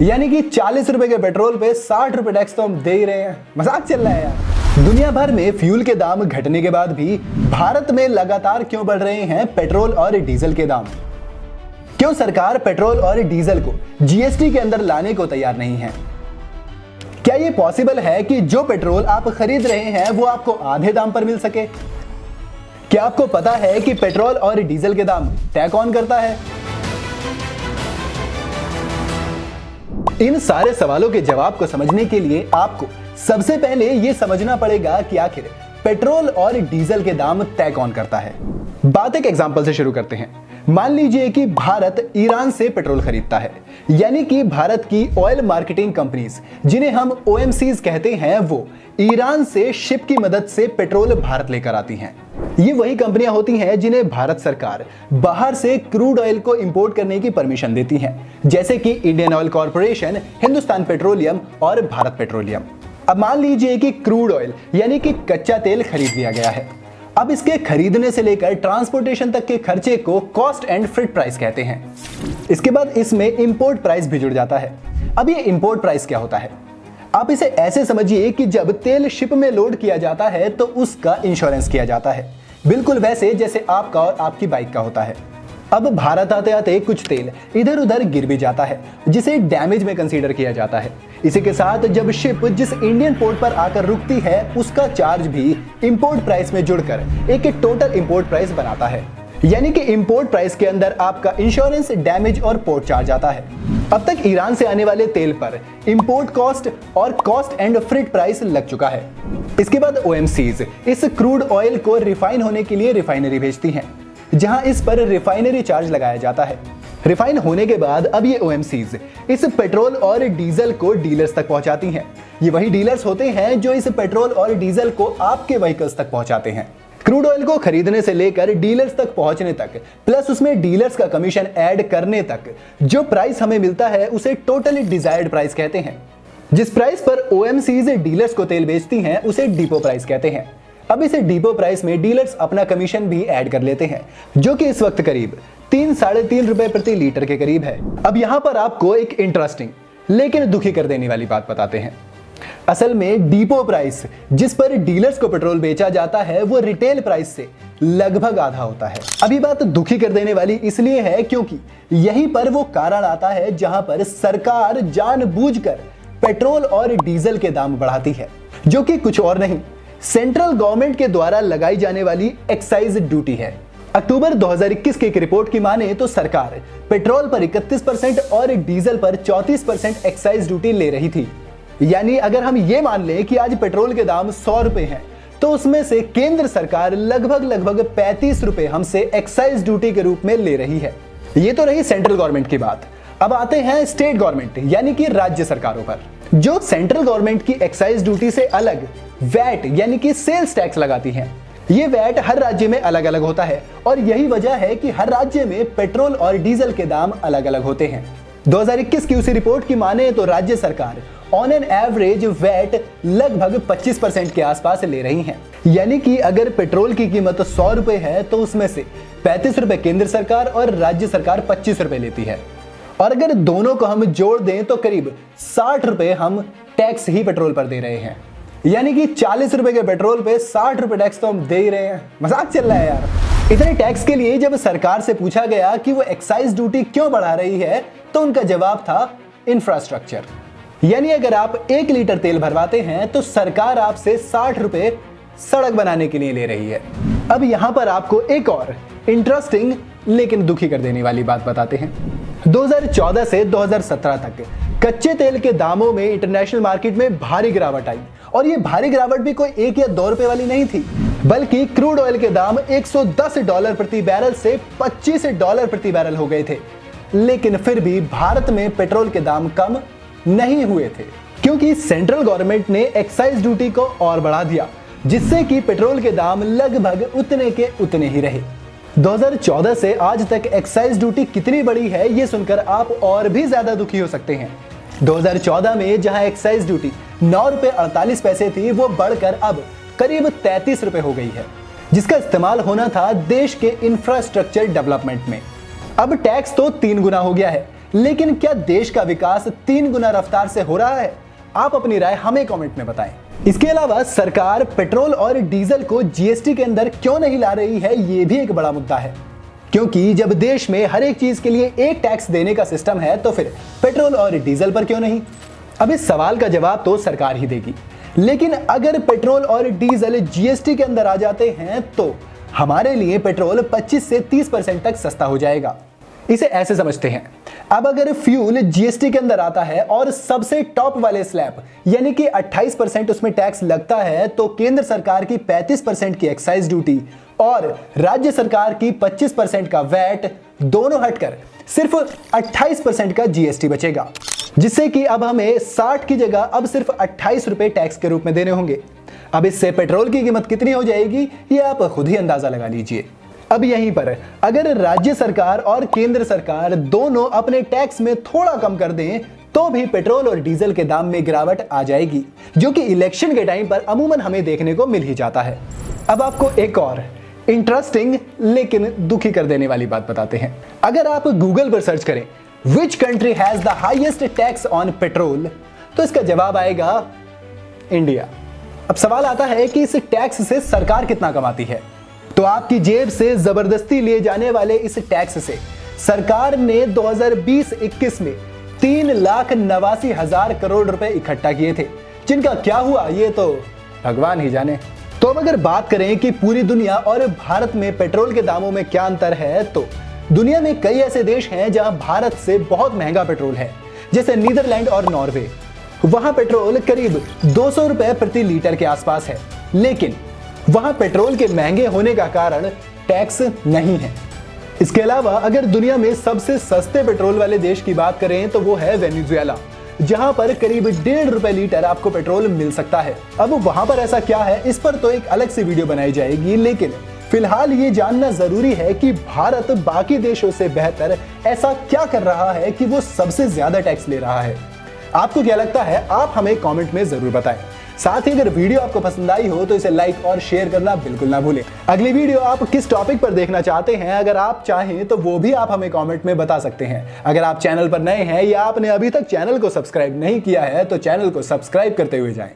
यानी कि 40 रुपए के पेट्रोल पे 60 रुपए टैक्स तो हम दे ही रहे हैं। मजाक चल रहा है यार। दुनिया भर में फ्यूल के दाम घटने के बाद भी भारत में लगातार क्यों बढ़ रहे हैं पेट्रोल और डीजल के दाम? क्यों सरकार पेट्रोल और डीजल को जीएसटी के अंदर लाने को तैयार नहीं है? क्या यह पॉसिबल है कि जो पेट्रोल आप खरीद रहे हैं वो आपको आधे दाम पर मिल सके? क्या आपको पता है कि पेट्रोल और डीजल के दाम तय कौन करता है? इन सारे सवालों के जवाब को समझने के लिए आपको सबसे पहले यह समझना पड़ेगा कि आखिर पेट्रोल और डीजल के दाम तय कौन करता है। बात एक एग्जांपल से शुरू करते हैं। मान लीजिए कि भारत ईरान से पेट्रोल खरीदता है, यानी कि भारत की ऑयल मार्केटिंग कंपनीज, जिन्हें हम ओएमसीज कहते हैं, वो ईरान से शिप की मदद से पेट्रोल भारत लेकर आती हैं। ये वही कंपनियां होती हैं जिन्हें भारत सरकार बाहर से क्रूड ऑयल को इंपोर्ट करने की परमिशन देती है, जैसे कि Indian oil corporation, Hindustan petroleum और भारत पेट्रोलियम। अब मान लीजिए कि क्रूड ऑयल यानी कि कच्चा तेल खरीद लिया गया है। अब इसके खरीदने से लेकर ट्रांसपोर्टेशन तक के खर्चे को कॉस्ट एंड फ्रेट प्राइस कहते हैं। इसके बाद इसमें इंपोर्ट प्राइस भी जुड़ जाता है। अब ये इंपोर्ट प्राइस क्या होता है? आप इसे ऐसे समझिए कि जब तेल शिप में लोड किया जाता है तो उसका इंश्योरेंस किया जाता है, बिल्कुल वैसे जैसे आपका और आपकी बाइक का होता है। अब भारत आते आते कुछ तेल इधर उधर गिर भी जाता है, जिसे डैमेज में कंसीडर किया जाता है। इसी के साथ जब शिप जिस इंडियन पोर्ट पर आकर रुकती है, उसका चार्ज भी इंपोर्ट प्राइस में जुड़कर एक टोटल इंपोर्ट प्राइस बनाता है। यानी कि इंपोर्ट प्राइस के अंदर आपका इंश्योरेंस, डैमेज और पोर्ट चार्ज आता है। अब तक ईरान से आने वाले तेल पर इंपोर्ट कॉस्ट और कॉस्ट एंड फ्रेट प्राइस लग चुका है। इसके बाद ओएमसीज इस क्रूड ऑयल को रिफाइन होने के लिए रिफाइनरी भेजती हैं, जहां इस पर रिफाइनरी चार्ज लगाया जाता है। रिफाइन होने के बाद अब ये ओएमसीज इस पेट्रोल और डीजल को डीलर्स तक पहुंचाती हैं। ये वही डीलर्स होते हैं जो इस पेट्रोल और डीजल को आपके व्हीकल्स तक पहुंचाते हैं। क्रूड ऑयल को खरीदने से लेकर डीलर्स तक पहुंचने तक, प्लस उसमें डीलर्स का कमीशन ऐड करने तक जो प्राइस हमें मिलता है, उसे टोटली डिजायर्ड प्राइस कहते हैं। जिस प्राइस पर ओएमसीज डीलर्स को तेल बेचती हैं, उसे डिपो प्राइस कहते हैं। अब इसे डिपो प्राइस में डीलर्स अपना कमीशन भी ऐड कर लेते हैं, जो कि इस वक्त करीब 3-3.5 रुपए प्रति लीटर के करीब है। अब यहां पर आपको एक इंटरेस्टिंग लेकिन दुखी कर देने वाली बात बताते हैं। असल में डिपो प्राइस जिस पर डीलर्स को पेट्रोल बेचा जाता है, वो रिटेल प्राइस से लगभग आधा होता है। अभी बात दुखी कर देने वाली इसलिए है क्योंकि यहीं पर वो कारण आता है जहां पर सरकार जानबूझकर पेट्रोल और डीजल के दाम बढ़ाती है, जो कि कुछ और नहीं, सेंट्रल गवर्नमेंट के द्वारा लगाई जाने वाली एक्साइज ड्यूटी है। अक्टूबर 2021 की एक रिपोर्ट की माने तो सरकार पेट्रोल पर 31% और डीजल पर 34% एक्साइज ड्यूटी ले रही थी। यानी अगर हम ये मान लें कि आज पेट्रोल के दाम 100 रुपए हैं, तो उसमें से केंद्र सरकार लगभग 35 रुपए हमसे एक्साइज ड्यूटी के रूप में ले रही है। ये तो रही सेंट्रल गवर्नमेंट की बात। अब आते हैं स्टेट गवर्नमेंट यानी कि राज्य सरकारों पर, जो सेंट्रल गवर्नमेंट की एक्साइज ड्यूटी से अलग वैट यानी कि सेल्स टैक्स लगाती हैं। ये वैट हर राज्य में अलग अलग होता है और यही वजह है कि हर राज्य में पेट्रोल और डीजल के दाम अलग अलग होते हैं। 2021 की उसी रिपोर्ट की माने तो राज्य सरकार ऑन एन एवरेज वैट लगभग 25% के आसपास ले रही हैं। यानी कि अगर पेट्रोल की कीमत 100 रुपए है तो उसमें से 35 रुपए केंद्र सरकार और राज्य सरकार 25 रुपए लेती है। और अगर दोनों को हम जोड़ दें तो करीब 60 रुपए हम टैक्स ही पेट्रोल पर दे रहे हैं। यानी कि 40 रुपए के पेट्रोल पे 60 रुपए टैक्स तो हम दे ही रहे हैं। मजाक चल रहा है यार। इतने टैक्स के लिए जब सरकार से पूछा गया कि वो एक्साइज ड्यूटी क्यों बढ़ा रही है, तो उनका जवाब था इंफ्रास्ट्रक्चर। यानी अगर आप 1 लीटर तेल भरवाते हैं तो सरकार आपसे 60 रुपए सड़क बनाने के लिए ले रही है। अब यहां पर आपको एक और इंटरेस्टिंग लेकिन दुखी कर देने वाली बात बताते हैं। 2014 से 2017 तक कच्चे तेल के दामों में इंटरनेशनल मार्केट में भारी गिरावट आई, और ये भारी गिरावट भी कोई 1 या 2 रुपए वाली नहीं थी, बल्कि क्रूड ऑयल के दाम $110 प्रति बैरल से $25 प्रति बैरल हो गए थे। लेकिन फिर भी भारत में पेट्रोल के दाम कम नहीं हुए थे, क्योंकि सेंट्रल गवर्नमेंट ने एक्साइज ड्यूटी को और बढ़ा दिया, जिससे कि पेट्रोल के दाम लगभग उतने के उतने ही रहे। 2014 से आज तक एक्साइज ड्यूटी कितनी बड़ी है ये सुनकर आप और भी ज्यादा दुखी हो सकते हैं। 2014 में जहां एक्साइज ड्यूटी 9 रुपए 48 पैसे थी, वो बढ़कर अब करीब 33 रुपए हो गई है, जिसका इस्तेमाल होना था देश के इंफ्रास्ट्रक्चर डेवलपमेंट में। अब टैक्स तो 3 गुना हो गया है, लेकिन क्या देश का विकास 3 गुना रफ्तार से हो रहा है? आप अपनी राय हमें कमेंट में बताएं। इसके अलावा सरकार पेट्रोल और डीजल को जीएसटी के अंदर क्यों नहीं ला रही है, ये भी एक बड़ा मुद्दा है। क्योंकि जब देश में हर एक चीज के लिए एक टैक्स देने का सिस्टम है तो फिर पेट्रोल और डीजल पर क्यों नहीं? अब इस सवाल का जवाब तो सरकार ही देगी। लेकिन अगर पेट्रोल और डीजल जीएसटी के अंदर आ जाते हैं तो हमारे लिए पेट्रोल 25 से 30% तक सस्ता हो जाएगा। इसे ऐसे समझते हैं, अब अगर फ्यूल जीएसटी के अंदर आता है और सबसे टॉप वाले स्लैब यानी कि 28% उसमें टैक्स लगता है तो केंद्र सरकार की 35% की एक्साइज ड्यूटी और राज्य सरकार की 25% का वैट दोनों हटकर सिर्फ 28% का जीएसटी बचेगा, जिससे कि अब हमें 60 की जगह अब सिर्फ 28 रुपए टैक्स के रूप में देने होंगे। अब इससे पेट्रोल की कीमत कितनी हो जाएगी ये आप खुद ही अंदाजा लगा लीजिए। अब यहीं पर अगर राज्य सरकार और केंद्र सरकार दोनों अपने टैक्स में थोड़ा कम कर दें तो भी पेट्रोल और डीजल के दाम में गिरावट आ जाएगी, जो कि इलेक्शन के टाइम पर अमूमन हमें देखने को मिल ही जाता है। अब आपको एक और इंटरेस्टिंग लेकिन दुखी कर देने वाली बात बताते हैं। अगर आप गूगल पर सर्च करें which country has the highest tax on petrol तो इसका जवाब आएगा इंडिया। अब सवाल आता है कि इस टैक्स से सरकार कितना कमाती है? तो आपकी जेब से जबरदस्ती लिए जाने वाले इस टैक्स से सरकार ने 2020-21 में 3,89,000 करोड़ रुपए इकट्ठा किए थे, जिनका क्या हुआ ये तो भगवान ही जाने। तो अब अगर बात करें कि पूरी दुनिया और भारत में पेट्रोल के दामों में क्या अंतर है, तो दुनिया में कई ऐसे देश हैं जहां भारत से बहुत महंगा पेट्रोल है, जैसे नीदरलैंड और नॉर्वे। वहां पेट्रोल करीब 200 रुपए प्रति लीटर के आसपास है, लेकिन वहां पेट्रोल के महंगे होने का कारण टैक्स नहीं है। इसके अलावा अगर दुनिया में सबसे सस्ते पेट्रोल वाले देश की बात करें तो वो है वेनेजुएला, जहां पर करीब 1.5 रुपए लीटर आपको पेट्रोल मिल सकता है। अब वहां पर ऐसा क्या है, इस पर तो एक अलग से वीडियो बनाई जाएगी, लेकिन फिलहाल ये जानना जरूरी है कि भारत बाकी देशों से बेहतर ऐसा क्या कर रहा है कि वो सबसे ज्यादा टैक्स ले रहा है। आपको क्या लगता है, आप हमें कमेंट में जरूर बताएं। साथ ही अगर वीडियो आपको पसंद आई हो तो इसे लाइक और शेयर करना बिल्कुल ना भूलें। अगली वीडियो आप किस टॉपिक पर देखना चाहते हैं, अगर आप चाहें तो वो भी आप हमें कमेंट में बता सकते हैं। अगर आप चैनल पर नए हैं या आपने अभी तक चैनल को सब्सक्राइब नहीं किया है तो चैनल को सब्सक्राइब करते हुए जाएं।